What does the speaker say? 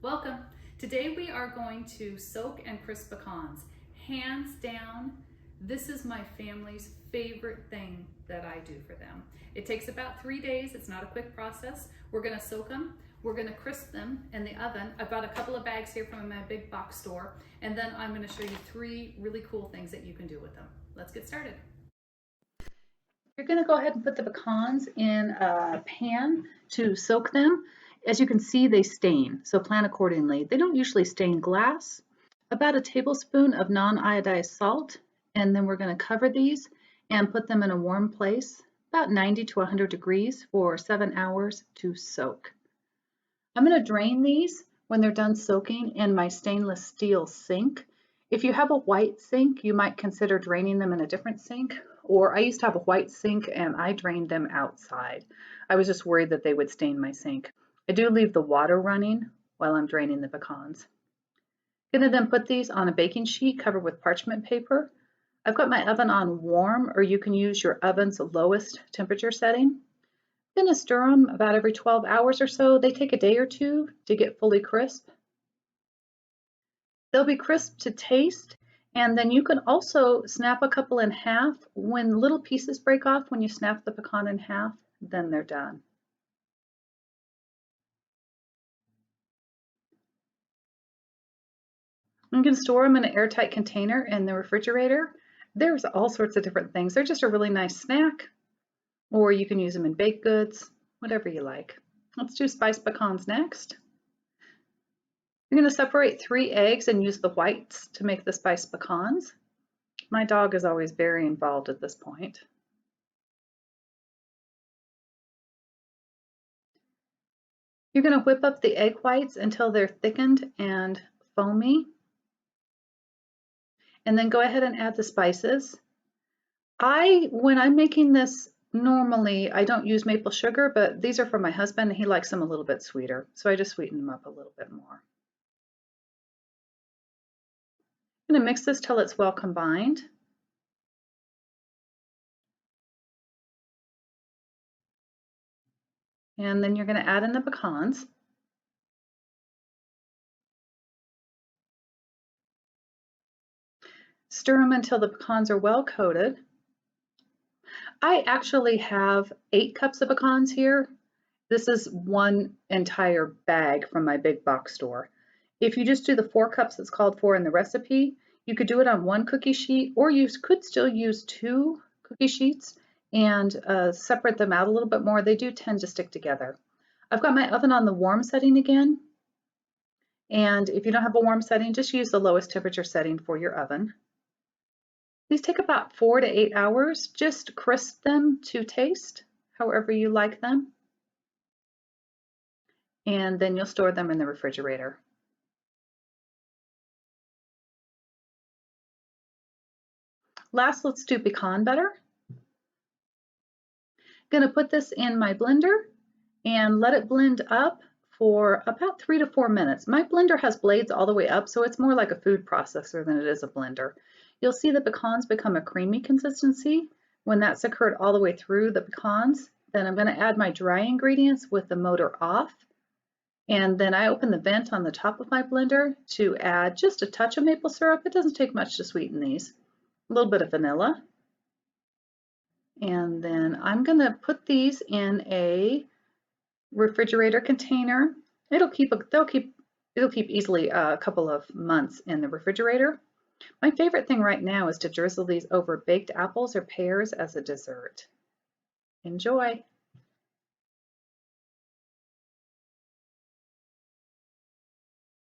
Welcome. Today we are going to soak and crisp pecans. Hands down, this is my family's favorite thing that I do for them. It takes about 3 days. It's not a quick process. We're going to soak them. We're going to crisp them in the oven. I've got a couple of bags here from my big box store, and then I'm going to show you 3 really cool things that you can do with them. Let's get started. You're going to go ahead and put the pecans in a pan to soak them. As you can see, they stain, so plan accordingly. They don't usually stain glass. About a tablespoon of non-iodized salt, and then we're going to cover these and put them in a warm place, about 90 to 100 degrees for 7 hours to soak. I'm going to drain these when they're done soaking in my stainless steel sink. If you have a white sink, you might consider draining them in a different sink. Or I used to have a white sink and I drained them outside. I was just worried that they would stain my sink. I do leave the water running while I'm draining the pecans. I'm going to then put these on a baking sheet covered with parchment paper. I've got my oven on warm, or you can use your oven's lowest temperature setting. I'm going to stir them about every 12 hours or so. They take a day or two to get fully crisp. They'll be crisp to taste, and then you can also snap a couple in half. When little pieces break off, when you snap the pecan in half, then they're done. I'm going to store them in an airtight container in the refrigerator. There's all sorts of different things. They're just a really nice snack, or you can use them in baked goods, whatever you like. Let's do spiced pecans next. You're going to separate 3 eggs and use the whites to make the spiced pecans. My dog is always very involved at this point. You're going to whip up the egg whites until they're thickened and foamy. And then go ahead and add the spices. When I'm making this, normally I don't use maple sugar, but these are for my husband. He likes them a little bit sweeter, so I just sweeten them up a little bit more. I'm going to mix this till it's well combined. And then you're going to add in the pecans. Stir them until the pecans are well coated. I actually have 8 cups of pecans here. This is one entire bag from my big box store. If you just do the 4 cups that's called for in the recipe, you could do it on 1 cookie sheet, or you could still use 2 cookie sheets and separate them out a little bit more. They do tend to stick together. I've got my oven on the warm setting again. And if you don't have a warm setting, just use the lowest temperature setting for your oven. These take about 4 to 8 hours. Just crisp them to taste, however you like them. And then you'll store them in the refrigerator. Last, let's do pecan butter. Going to put this in my blender and let it blend up for about 3 to 4 minutes. My blender has blades all the way up, so it's more like a food processor than it is a blender. You'll see the pecans become a creamy consistency. When that's occurred all the way through the pecans, then I'm going to add my dry ingredients with the motor off. And then I open the vent on the top of my blender to add just a touch of maple syrup. It doesn't take much to sweeten these. A little bit of vanilla. And then I'm going to put these in a refrigerator container. It'll keep easily a couple of months in the refrigerator. My favorite thing right now is to drizzle these over baked apples or pears as a dessert. Enjoy!